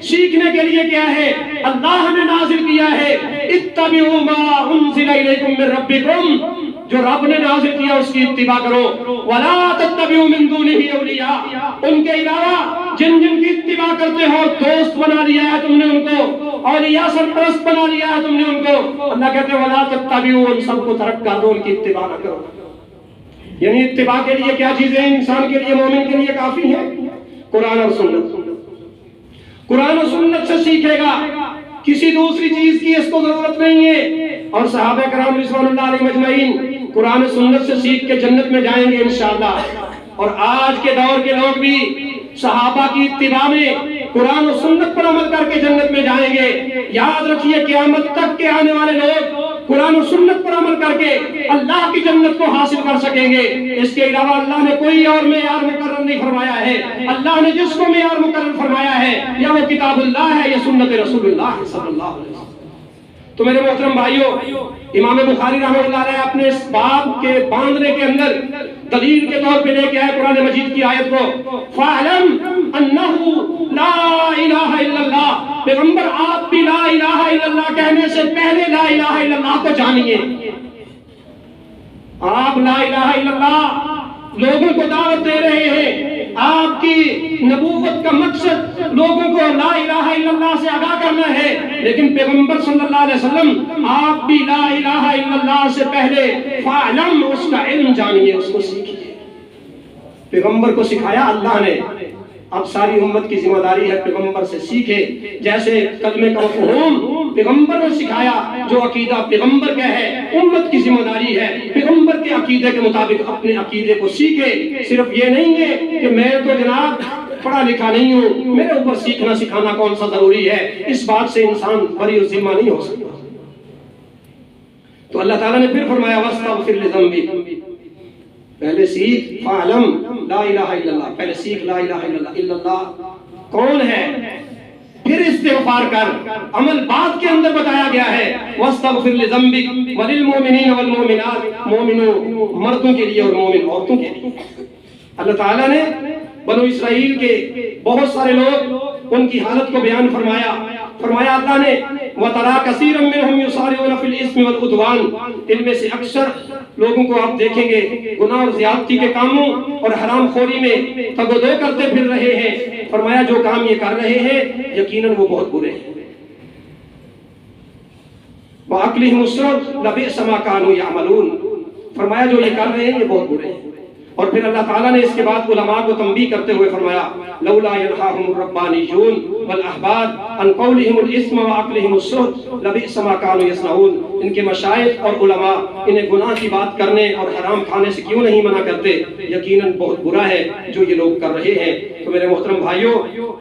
سیکھنے کے لیے کیا ہے؟ اللہ نے نازل کیا ہے اتبعوا ما انزل الیکم من ربکم، جو رب نے نازل کیا اس کی اتباع کرو. ولا تتبعوا من دونہ اولیاء، ان کے علاوہ جن جن کی اتباع کرتے ہو دوست بنا لیا ہے تم نے ان کو، اولیاء سرپرست بنا لیا ہے تم نے ان کو. اللہ کہتے ہیں ولا تتبعوا، ان سب کو ترک کر دو، ان کی اتباع نہ کرو. یعنی اتباع کے لیے کیا چیزیں انسان کے لیے، مومن کے لیے کافی ہیں؟ قرآن اور سنت. قرآن و سنت سے سیکھے گا، کسی دوسری چیز کی اس کو ضرورت نہیں ہے. اور صحابہ کرام رضوان اللہ علیہم اجمعین قرآن و سنت سے سیکھ کے جنت میں جائیں گے انشاءاللہ. اور آج کے دور کے لوگ بھی صحابہ کی اتباع میں قرآن و سنت پر عمل کر کے جنت میں جائیں گے. یاد رکھیے قیامت تک کے آنے والے لوگ قرآن و سنت پر عمل کر کے اللہ کی جنت کو حاصل کر سکیں گے. اس کے علاوہ اللہ نے کوئی اور معیار مقرر نہیں فرمایا ہے. اللہ نے جس کو معیار مقرر فرمایا ہے یا وہ کتاب اللہ ہے یا سنت رسول اللہ صلی اللہ علیہ وسلم. تو میرے محترم بھائیوں، امام بخاری رحمہ اللہ علیہ اپنے اس باب کے باندھنے کے اندر دلیل کے طور پہ لے کے آئے قرآن مجید کی آیت کو فَاعْلَمْ أَنَّهُ لَا إِلَهَ إِلَّا اللَّهُ. پیغمبر آپ بھی لا الہ الا اللہ کہنے سے پہلے لا الہ الا اللہ کو جانیے. آپ لا الہ الا اللہ لوگوں کو دعوت دے رہے ہیں. آپ کی نبوت کا مقصد لوگوں کو لا الہ الا اللہ سے آگاہ کرنا ہے. لیکن پیغمبر صلی اللہ علیہ وسلم آپ بھی لا الہ الا اللہ سے پہلے فَاعْلَمْ، اس کا علم جانیے، اس کو سیکھیے. پیغمبر کو سکھایا اللہ نے، اب ساری امت کی ذمہ داری ہے پیغمبر سے سیکھے. جیسے کلمے کا مفہوم پیغمبر نے سکھایا، جو عقیدہ پیغمبر کا ہے امت کی ذمہ داری ہے پیغمبر کے عقیدے کے مطابق اپنے عقیدے کو سیکھے. صرف یہ نہیں ہے کہ میں تو جناب پڑھا لکھا نہیں ہوں، میرے اوپر سیکھنا سکھانا کون سا ضروری ہے. اس بات سے انسان بری و ذمہ نہیں ہو سکتا. تو اللہ تعالیٰ نے پھر فرمایا وَاسْتَغْفِرْ لِذَنْبِكَ، پہلے سیکھ فَاعْلَمْ لا الہ الا اللہ، پہلے سیکھ لا الہ الا اللہ کون ہے، پھر استغفار کر. عمل بعد کے اندر بتایا گیا ہے وَاسْتَغْفِرْ لِذَنْبِكَ وَلِلْمُؤْمِنِينَ وَالْمُؤْمِنَاتِ، مومنوں مردوں کے لیے اور مومن عورتوں کے لیے. اللہ تعالیٰ نے بنو اسرائیل کے بہت سارے لوگ ان کی حالت کو بیان فرمایا اللہ نے وَتَرَا كَثِيرًا مِّنْهُمْ يُسَارِعُونَ فِي الْإِثْمِ وَالْعُدْوَانِ، ان میں سے اکثر لوگوں کو آپ دیکھیں گے گناہ اور زیادتی کے کاموں اور حرام خوری میں تگ و دو کرتے پھر رہے ہیں. فرمایا جو کام یہ کر رہے ہیں یقیناً وہ بہت برے ہیں. وَأَكْلِهِمُ السُّحْتَ لَبِئْسَ مَا كَانُوا يَعْمَلُونَ، فرمایا جو یہ کر رہے ہیں یہ بہت برے ہیں۔ اور پھر اللہ تعالیٰ نے اس کے بعد علماء کو تنبیہ کرتے ہوئے فرمایا لولا ينهاهم الربانيون والاحبار عن قولهم الاسم واكلهم السحت لبئس ما كانوا يصنعون۔ ان کے مشائخ اور علماء انہیں گناہ کی بات کرنے اور حرام کھانے سے کیوں نہیں منع کرتے، یقیناً بہت برا ہے جو یہ لوگ کر رہے ہیں۔ تو میرے محترم بھائیوں،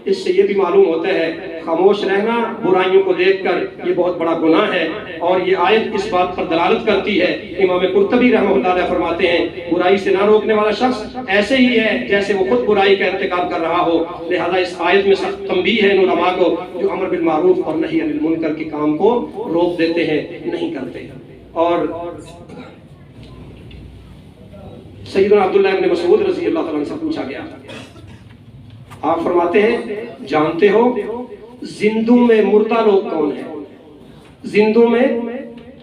اس سے یہ بھی معلوم ہوتا ہے خاموش رہنا برائیوں کو دیکھ کر یہ بہت بڑا گناہ ہے، اور یہ آیت اس بات پر دلالت کرتی ہے۔ امام قرطبی رحمہ اللہ علیہ فرماتے ہیں برائی سے نہ روکنے والا شخص ایسے ہی ہے جیسے وہ خود برائی کا ارتکاب کر رہا ہو، لہذا اس آیت میں سخت تنبیہ ہے ان علماء کو جو امر بالمعروف اور نہی عن المنکر کے کام کو روک دیتے ہیں، نہیں کرتے۔ اور سیدنا عبداللہ ابن مسعود رضی اللہ تعالیٰ عنہ سے پوچھا گیا، آپ فرماتے ہیں جانتے ہو زندوں میں مردہ لوگ کون ہیں؟ زندوں میں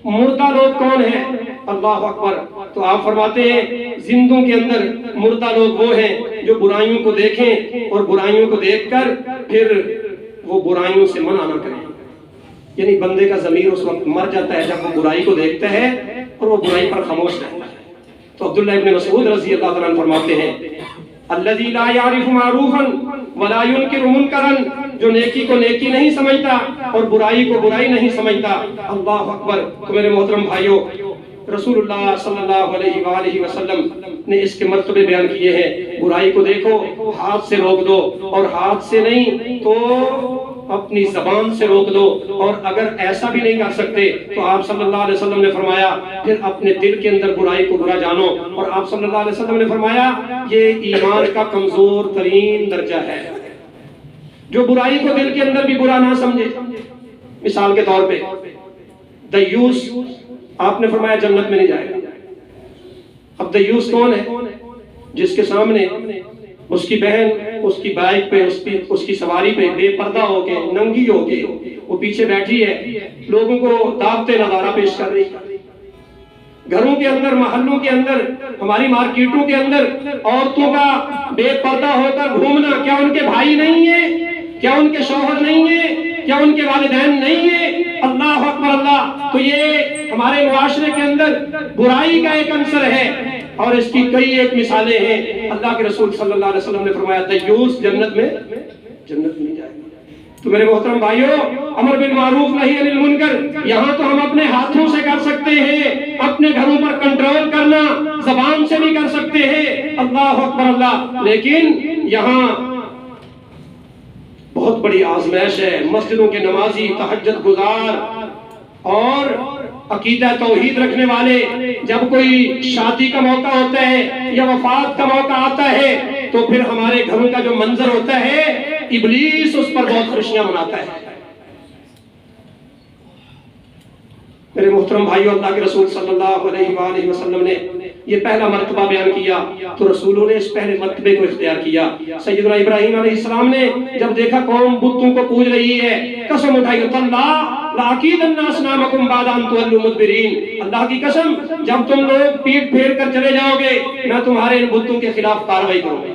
مردہ لوگ کون ہیں؟ اللہ اکبر۔ تو آپ فرماتے ہیں زندوں کے اندر مردہ لوگ وہ ہیں جو برائیوں کو دیکھیں اور برائیوں کو دیکھ کر پھر وہ برائیوں سے منع نہ کریں۔ یعنی بندے کا ضمیر اس وقت مر جاتا ہے جب وہ برائی کو دیکھتا ہے اور وہ برائی پر خاموش رہتا ہے۔ تو عبداللہ ابن مسعود رضی اللہ تعالیٰ عنہ فرماتے ہیں الذی لا یعرف معروفا ولا ینکر منکرا، جو نیکی کو نیکی نہیں سمجھتا اور برائی کو برائی نہیں سمجھتا۔ اللہ اکبر۔ تو میرے محترم بھائیوں، رسول اللہ صلی اللہ علیہ وآلہ وسلم نے اس کے مرتبے بیان کیے ہیں۔ برائی کو دیکھو، ہاتھ سے روک دو، اور ہاتھ سے نہیں تو اپنی زبان سے روک دو، اور اگر ایسا بھی نہیں کر سکتے تو آپ صلی اللہ علیہ وسلم نے فرمایا پھر اپنے دل کے اندر برائی کو برا جانو، اور آپ صلی اللہ علیہ وسلم نے فرمایا یہ ایمان کا کمزور ترین درجہ ہے، جو برائی کو دل کے اندر بھی برا نہ سمجھے۔ مثال کے طور پہ دیوس، آپ نے فرمایا جنت میں نہیں جائے گا۔ اب دیوس کون ہے؟ جس کے سامنے اس کی بہن اس کی بائک پہ اس کی سواری پہ بے پردہ ہو کے ننگی ہو کے وہ پیچھے بیٹھی ہے، لوگوں کو دعوت نظارہ پیش کر رہی ہے۔ گھروں کے اندر، محلوں کے اندر، ہماری مارکیٹوں کے اندر عورتوں کا بے پردہ ہو کر گھومنا، کیا ان کے بھائی نہیں ہیں؟ کیا ان کے شوہر نہیں ہیں؟ کیا ان کے والدین نہیں ہیں؟ اللہ اکبر اللہ۔ تو یہ ہمارے معاشرے کے اندر برائی کا ایک عنصر ہے، اور اس کی کئی ایک مثالیں ہیں۔ اللہ کے رسول صلی اللہ علیہ وسلم نے فرمایا دیوس جنت میں نہیں جائے گا۔ تو میرے محترم بھائیوں، امر بالمعروف نہی عن المنکر یہاں تو ہم اپنے ہاتھوں سے کر سکتے ہیں، اپنے گھروں پر کنٹرول کرنا زبان سے بھی کر سکتے ہیں، اللہ اکبر اللہ، لیکن یہاں بہت بڑی آزمائش ہے۔ مسجدوں کے نمازی، تہجد گزار اور عقیدہ توحید رکھنے والے، جب کوئی شادی کا موقع ہوتا ہے یا وفات کا موقع آتا ہے تو پھر ہمارے گھروں کا جو منظر ہوتا ہے ابلیس اس پر بہت خوشیاں مناتا ہے۔ میرے محترم بھائیو، اللہ کے رسول صلی اللہ علیہ وآلہ وسلم نے یہ پہلا مرتبہ بیان کیا تو رسولوں نے اس پہلے مرتبے کو اختیار کیا۔ سیدنا ابراہیم علیہ السلام نے جب دیکھا قوم بتوں کو پوج رہی ہے، قسم اٹھائی اللہ لَأَكِيدَنَّ أَصْنَامَكُمْ بَعْدَ أَن تُوَلُّوا مُدْبِرِينَ، اللہ کی قسم جب تم لوگ پیٹ پھیر کر چلے جاؤ گے میں تمہارے ان بتوں کے خلاف کارروائی کروں گا۔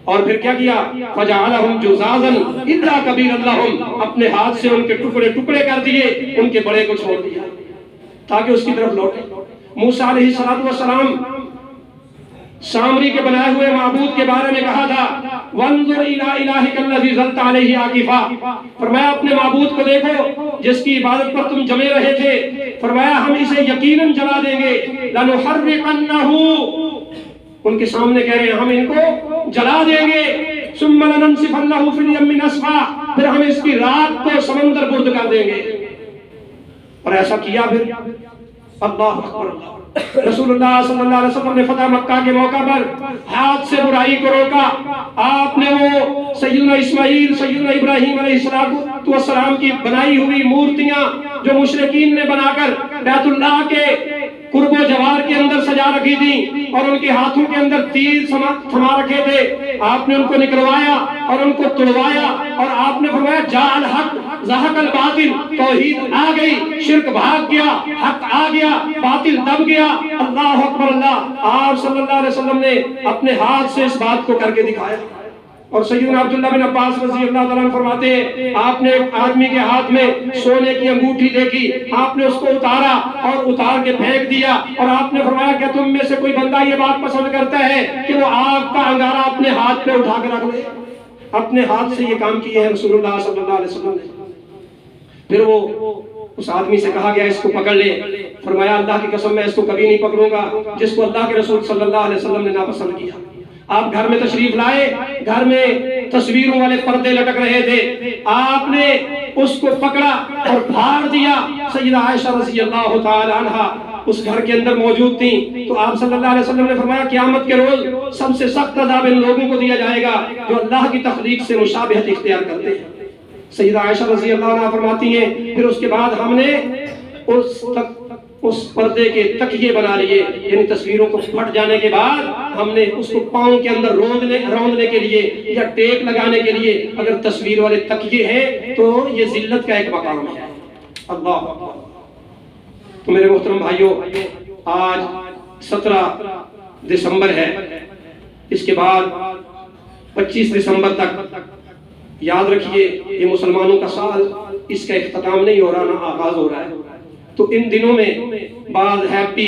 اور پھر کیا کیا؟ فَجَعَلَهُمْ جُزَازًا إِلَّا كَبِيرًا لَهُمْ، اپنے ہاتھ سے ان کے ٹکڑے ٹکڑے کر دیے، ان کے بڑے کو چھوڑ دیا تاکہ اس کی طرف لوٹے۔ موسیٰ علیہ السلام سامری کے بنائے ہوئے معبود کے بارے میں کہا تھا وَانظُرْ إِلَىٰ إِلَٰهِكَ الَّذِي ظَلْتَ عَلَيْهِ عَاكِفًا، فرمایا اپنے معبود کو دیکھو جس کی عبادت پر تم جمے رہے تھے، فرمایا ہم اسے یقیناً جلا دیں گے، لَنُحَرِّقَنَّهُ، ان کے سامنے کہہ رہے ہیں ہم ان کو جلا دیں گے، ثُمَّ لَنَنْسِفَنَّهُ فِي الْيَمِّ نَسْفًا، پھر ہم اس کی رات کو سمندر برد کر دیں گے۔ اور ایسا کیا پھر، اللہ اکبر اللہ۔ رسول اللہ صلی اللہ علیہ وسلم نے فتح مکہ کے موقع پر ہاتھ سے برائی کو روکا۔ آپ نے وہ سیدنا اسماعیل، سیدنا ابراہیم علیہ السلام کی بنائی ہوئی مورتیاں جو مشرکین نے بنا کر بیت اللہ کے قرب و جوار کے اندر سجا رکھی تھی اور ان کے ہاتھوں کے اندر تیر تھما رکھے تھے، آپ نے ان کو نکلوایا اور ان کو توڑوایا، اور آپ نے فرمایا جاء الحق زہق الباطل، توحید آ گئی، شرک بھاگ گیا، حق آ گیا، باطل دب گیا۔ اللہ اکبر اللہ۔ آپ صلی اللہ علیہ وسلم نے اپنے ہاتھ سے اس بات کو کر کے دکھایا۔ اور سیدنا عبداللہ بن عباس رضی اللہ تعالیٰ عنہ فرماتے ہیں آپ نے ایک آدمی کے ہاتھ میں سونے کی انگوٹھی دیکھی، آپ نے اس کو اتارا اور اتار کے پھینک دیا، اور آپ نے فرمایا کہ تم میں سے کوئی بندہ یہ بات پسند کرتا ہے کہ وہ آگ کا انگارہ اپنے ہاتھ پہ اٹھا کے رکھ لے؟ اپنے ہاتھ سے یہ کام کیے ہیں رسول اللہ صلی اللہ علیہ وسلم نے۔ پھر وہ اس آدمی سے کہا گیا اس کو پکڑ لے، فرمایا اللہ کی قسم میں اس کو کبھی نہیں پکڑوں گا جس کو اللہ کے رسول صلی اللہ علیہ وسلم نے ناپسند کیا۔ آپ گھر میں تشریف لائے، گھر میں تصویروں والے پردے لٹک رہے تھے، آپ نے اس کو پکڑا اور پھاڑ دیا۔ سیدہ عائشہ رضی اللہ تعالی عنہا اس گھر کے اندر موجود تھیں، تو آپ صلی اللہ علیہ وسلم نے فرمایا قیامت کے روز سب سے سخت عذاب ان لوگوں کو دیا جائے گا جو اللہ کی تخلیق سے مشابہت اختیار کرتے ہیں۔ سیدہ عائشہ رضی اللہ عنہ فرماتی ہیں پھر اس کے بعد ہم نے اس پردے کے تکیے بنا لیے، یعنی تصویروں کو پھٹ جانے کے بعد ہم نے اس کو پاؤں کے اندر روندنے کے لیے یا ٹیک لگانے کے لیے اگر تصویر والے تکیے ہیں تو یہ ذلت کا ایک مقام ہے۔ اللہ اکبر۔ تو میرے محترم بھائیوں، آج 17 دسمبر ہے، اس کے بعد 25 دسمبر تک یاد رکھیے یہ مسلمانوں کا سال، اس کا اختتام نہیں ہو رہا، نہ آغاز ہو رہا ہے۔ تو ان دنوں میں بعض ہیپی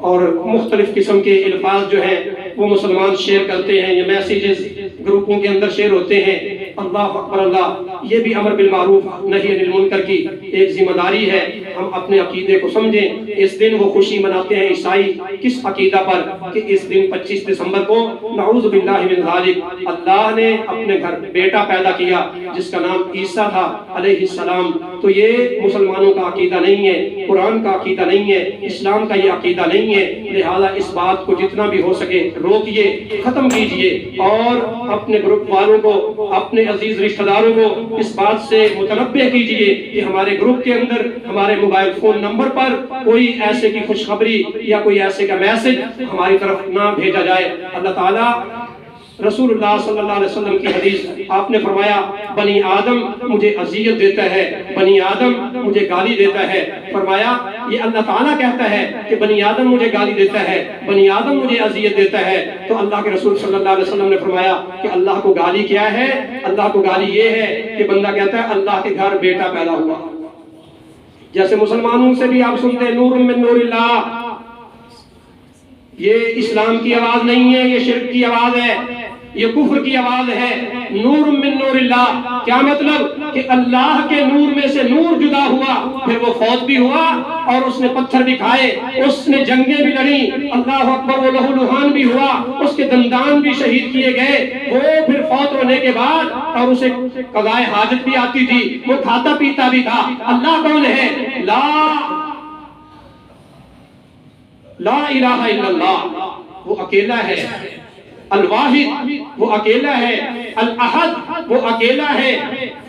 اور مختلف قسم کے الفاظ جو ہیں وہ مسلمان شیئر کرتے ہیں، یہ میسیجز گروپوں کے اندر شیئر ہوتے ہیں۔ اللہ اکبر اللہ، یہ بھی امر بالمعروف نہی عن المنکر کی ایک ذمہ داری ہے، ہم اپنے عقیدے کو سمجھیں۔ اس دن وہ خوشی مناتے ہیں عیسائی کس عقیدہ پر کہ اس دن 25 دسمبر کو نعوذ باللہ من ذالک اللہ نے اپنے گھر بیٹا پیدا کیا جس کا نام عیسیٰ تھا علیہ السلام۔ تو یہ مسلمانوں کا عقیدہ نہیں ہے، قرآن کا عقیدہ نہیں ہے، اسلام کا یہ عقیدہ نہیں ہے، لہذا اس بات کو جتنا بھی ہو سکے روکیے، ختم کیجئے، اور اپنے گروپ والوں کو، اپنے عزیز رشتہ داروں کو اس بات سے متنبہ کیجئے کہ ہمارے گروپ کے اندر ہمارے موبائل فون نمبر پر کوئی ایسے کی خوشخبری یا کوئی ایسے کا میسج ہماری طرف نہ بھیجا جائے۔ اللہ تعالیٰ رسول اللہ صلی اللہ علیہ وسلم کی حدیث آپ نے فرمایا بنی آدم مجھے اذیت دیتا ہے، بنی آدم مجھے گالی دیتا ہے۔ فرمایا یہ اللہ تعالیٰ کہتا ہے کہ بنی آدم مجھے گالی دیتا ہے، بنی آدم مجھے اذیت دیتا ہے، تو اللہ کے رسول صلی اللہ علیہ وسلم نے فرمایا کہ اللہ کو گالی کیا ہے؟ اللہ کو گالی یہ ہے کہ بندہ کہتا ہے اللہ کے گھر بیٹا پیدا ہوا۔ جیسے مسلمانوں سے بھی آپ سنتے ہیں نور من نور اللہ، یہ اسلام کی آواز نہیں ہے، یہ شرک کی آواز ہے، یہ کفر کی آواز ہے۔ نور من نور اللہ کیا مطلب کہ اللہ کے نور میں سے نور جدا ہوا، پھر وہ فوت بھی ہوا اور اس نے پتھر بھی کھائے، اس نے جنگیں بھی لڑی، اللہ اکبر، وہ لہو لہان بھی ہوا، اس کے دندان بھی شہید کیے گئے، وہ پھر فوت ہونے کے بعد اور اسے قضائے حاجت بھی آتی تھی، وہ کھاتا پیتا بھی تھا۔ اللہ کون ہے؟ لا الہ الا اللہ، وہ اکیلا ہے۔ الواحد، وہ اکیلا ہے۔ الاحد، وہ اکیلا ہے۔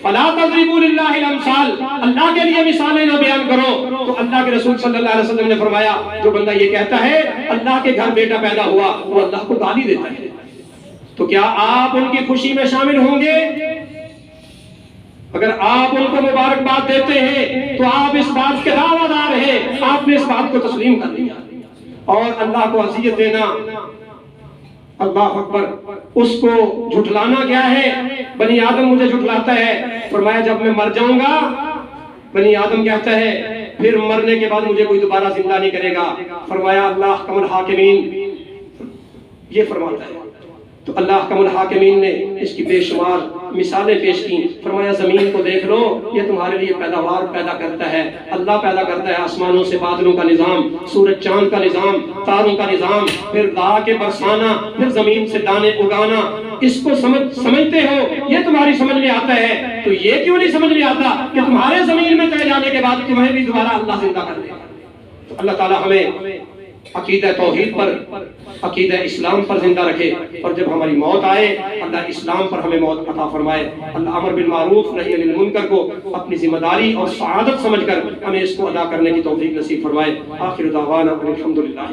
فلا تضربوا للہ الامثال، اللہ کے لیے مثالیں نہ بیان کرو۔ تو اللہ کے رسول صلی اللہ علیہ وسلم نے فرمایا جو بندہ یہ کہتا ہے اللہ کے گھر بیٹا پیدا ہوا، وہ اللہ کو گالی دیتا ہے۔ تو کیا آپ ان کی خوشی میں شامل ہوں گے؟ اگر آپ ان کو مبارکباد دیتے ہیں تو آپ اس بات کے دعویدار ہیں، آپ نے اس بات کو تسلیم کر لیا۔ اور اللہ کو اذیت دینا، اللہ اکبر، اس کو جھٹلانا کیا ہے؟ بنی آدم مجھے جھٹلاتا ہے، فرمایا جب میں مر جاؤں گا، بنی آدم کہتا ہے پھر مرنے کے بعد مجھے کوئی دوبارہ زندہ نہیں کرے گا، فرمایا اللہ احکم الحاکمین یہ فرماتا ہے۔ تو اللہ احکم الحاکمین نے اس کی بے شمار مثالیں پیش کی، فرمایا زمین کو دیکھ لو، یہ تمہارے لیے پیداوار پیدا کرتا ہے، اللہ پیدا کرتا ہے آسمانوں سے بادلوں کا نظام، سورج چاند کا نظام، تاروں کا نظام، پھر دہا کے برسانا، پھر زمین سے دانے اگانا۔ اس کو سمجھتے ہو، یہ تمہاری سمجھ میں آتا ہے، تو یہ کیوں نہیں سمجھ میں آتا کہ تمہارے زمین میں چلے جانے کے بعد تمہیں بھی دوبارہ اللہ زندہ کر دے گا۔ تو اللہ تعالیٰ ہمیں عقیدہ توحید پر، عقیدہ اسلام پر زندہ رکھے، اور جب ہماری موت آئے اللہ اسلام پر ہمیں موت عطا فرمائے۔ اللہ امر بالمعروف نہی عن المنکر کو اپنی ذمہ داری اور سعادت سمجھ کر ہمیں اس کو ادا کرنے کی توفیق نصیب فرمائے۔ آخر دعوانا الحمدللہ۔